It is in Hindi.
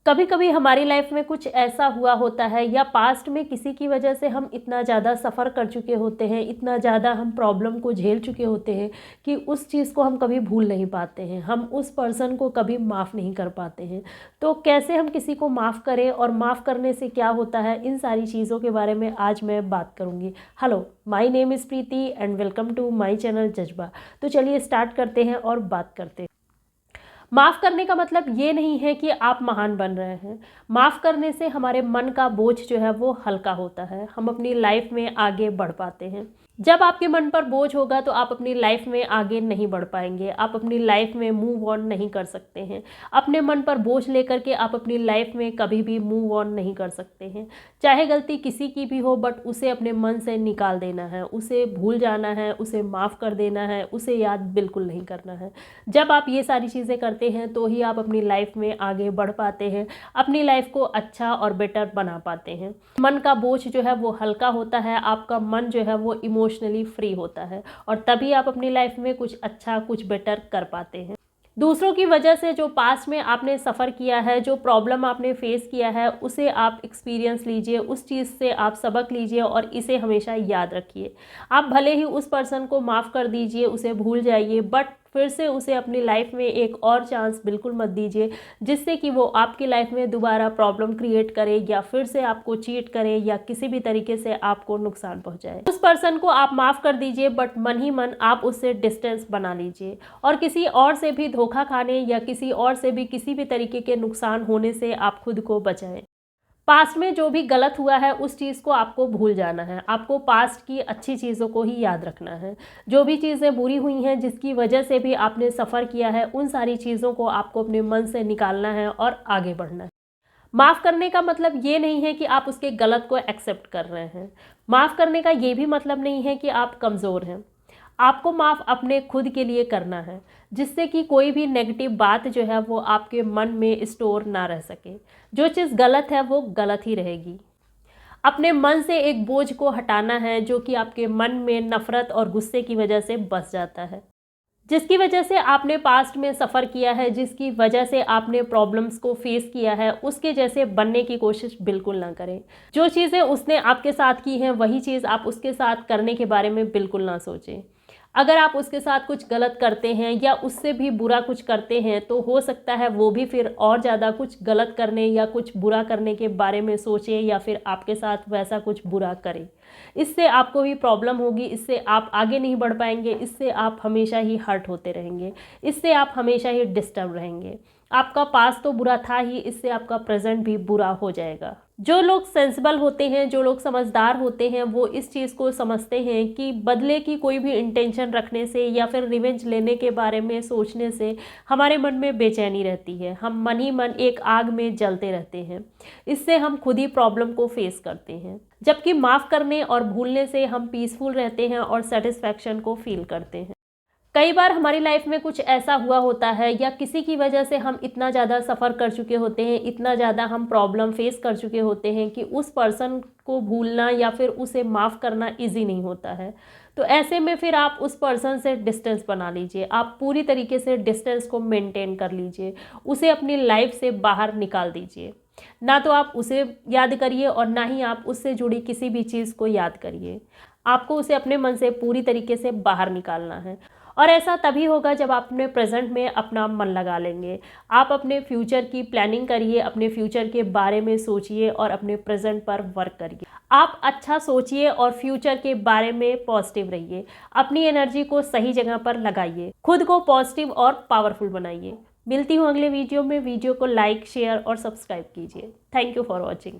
कभी कभी हमारी लाइफ में कुछ ऐसा हुआ होता है या पास्ट में किसी की वजह से हम इतना ज़्यादा सफ़र कर चुके होते हैं, इतना ज़्यादा हम प्रॉब्लम को झेल चुके होते हैं कि उस चीज़ को हम कभी भूल नहीं पाते हैं, हम उस पर्सन को कभी माफ़ नहीं कर पाते हैं। तो कैसे हम किसी को माफ़ करें और माफ़ करने से क्या होता है, इन सारी चीज़ों के बारे में आज मैं बात करूँगी। Hello, my name is Preeti and welcome to my channel Jazba. तो चलिए स्टार्ट करते हैं और बात करते हैं। माफ़ करने का मतलब ये नहीं है कि आप महान बन रहे हैं। माफ़ करने से हमारे मन का बोझ जो है वो हल्का होता है, हम अपनी लाइफ में आगे बढ़ पाते हैं। जब आपके मन पर बोझ होगा तो आप अपनी लाइफ में आगे नहीं बढ़ पाएंगे, आप अपनी लाइफ में मूव ऑन नहीं कर सकते हैं। अपने मन पर बोझ लेकर के आप अपनी लाइफ में कभी भी मूव ऑन नहीं कर सकते हैं। चाहे गलती किसी की भी हो, बट उसे अपने मन से निकाल देना है, उसे भूल जाना है, उसे माफ़ कर देना है, उसे याद बिल्कुल नहीं करना है। जब आप ये सारी चीज़ें करते हैं तो ही आप अपनी लाइफ में आगे बढ़ पाते हैं, अपनी लाइफ को अच्छा और बेटर बना पाते हैं। मन का बोझ जो है वो हल्का होता है, आपका मन जो है वो इमोशनली फ्री होता है और तभी आप अपनी लाइफ में कुछ अच्छा कुछ बेटर कर पाते हैं। दूसरों की वजह से जो पास्ट में आपने सफ़र किया है, जो प्रॉब्लम आपने फेस किया है, उसे आप एक्सपीरियंस लीजिए, उस चीज़ से आप सबक लीजिए और इसे हमेशा याद रखिए। आप भले ही उस पर्सन को माफ़ कर दीजिए, उसे भूल जाइए, बट फिर से उसे अपनी लाइफ में एक और चांस बिल्कुल मत दीजिए, जिससे कि वो आपकी लाइफ में दोबारा प्रॉब्लम क्रिएट करे या फिर से आपको चीट करे या किसी भी तरीके से आपको नुकसान पहुंचाए। उस पर्सन को आप माफ़ कर दीजिए, बट मन ही मन आप उससे डिस्टेंस बना लीजिए और किसी और से भी धोखा खाने या किसी और से भी किसी भी तरीके के नुकसान होने से आप खुद को बचाएं। पास्ट में जो भी गलत हुआ है उस चीज़ को आपको भूल जाना है, आपको पास्ट की अच्छी चीज़ों को ही याद रखना है। जो भी चीज़ें बुरी हुई हैं, जिसकी वजह से भी आपने सफ़र किया है, उन सारी चीज़ों को आपको अपने मन से निकालना है और आगे बढ़ना है। माफ़ करने का मतलब ये नहीं है कि आप उसके गलत को एक्सेप्ट कर रहे हैं। माफ़ करने का ये भी मतलब नहीं है कि आप कमज़ोर हैं। आपको माफ़ अपने खुद के लिए करना है, जिससे कि कोई भी नेगेटिव बात जो है वो आपके मन में स्टोर ना रह सके। जो चीज़ गलत है वो गलत ही रहेगी। अपने मन से एक बोझ को हटाना है जो कि आपके मन में नफ़रत और गुस्से की वजह से बस जाता है। जिसकी वजह से आपने पास्ट में सफ़र किया है, जिसकी वजह से आपने प्रॉब्लम्स को फेस किया है, उसके जैसे बनने की कोशिश बिल्कुल ना करें। जो चीज़ें उसने आपके साथ की हैं वही चीज़ आप उसके साथ करने के बारे में बिल्कुल ना सोचें। अगर आप उसके साथ कुछ गलत करते हैं या उससे भी बुरा कुछ करते हैं तो हो सकता है वो भी फिर और ज़्यादा कुछ गलत करने या कुछ बुरा करने के बारे में सोचे या फिर आपके साथ वैसा कुछ बुरा करे। इससे आपको भी प्रॉब्लम होगी, इससे आप आगे नहीं बढ़ पाएंगे, इससे आप हमेशा ही हर्ट होते रहेंगे, इससे आप हमेशा ही डिस्टर्ब रहेंगे। आपका पास्ट तो बुरा था ही, इससे आपका प्रेजेंट भी बुरा हो जाएगा। जो लोग सेंसिबल होते हैं, जो लोग समझदार होते हैं, वो इस चीज़ को समझते हैं कि बदले की कोई भी इंटेंशन रखने से या फिर रिवेंज लेने के बारे में सोचने से हमारे मन में बेचैनी रहती है, हम मन ही मन एक आग में जलते रहते हैं। इससे हम खुद ही प्रॉब्लम को फेस करते हैं, जबकि माफ़ करने और भूलने से हम पीसफुल रहते हैं और सेटिस्फैक्शन को फील करते हैं। कई बार हमारी लाइफ में कुछ ऐसा हुआ होता है या किसी की वजह से हम इतना ज़्यादा सफ़र कर चुके होते हैं, इतना ज़्यादा हम प्रॉब्लम फेस कर चुके होते हैं कि उस पर्सन को भूलना या फिर उसे माफ़ करना इजी नहीं होता है। तो ऐसे में फिर आप उस पर्सन से डिस्टेंस बना लीजिए, आप पूरी तरीके से डिस्टेंस को मेंटेन कर लीजिए, उसे अपनी लाइफ से बाहर निकाल दीजिए। ना तो आप उसे याद करिए और ना ही आप उससे जुड़ी किसी भी चीज़ को याद करिए। आपको उसे अपने मन से पूरी तरीके से बाहर निकालना है और ऐसा तभी होगा जब आप अपने प्रेजेंट में अपना मन लगा लेंगे। आप अपने फ्यूचर की प्लानिंग करिए, अपने फ्यूचर के बारे में सोचिए और अपने प्रेजेंट पर वर्क करिए। आप अच्छा सोचिए और फ्यूचर के बारे में पॉजिटिव रहिए, अपनी एनर्जी को सही जगह पर लगाइए, खुद को पॉजिटिव और पावरफुल बनाइए। मिलती हूँ अगले वीडियो में। वीडियो को लाइक, शेयर और सब्सक्राइब कीजिए। Thank you for watching.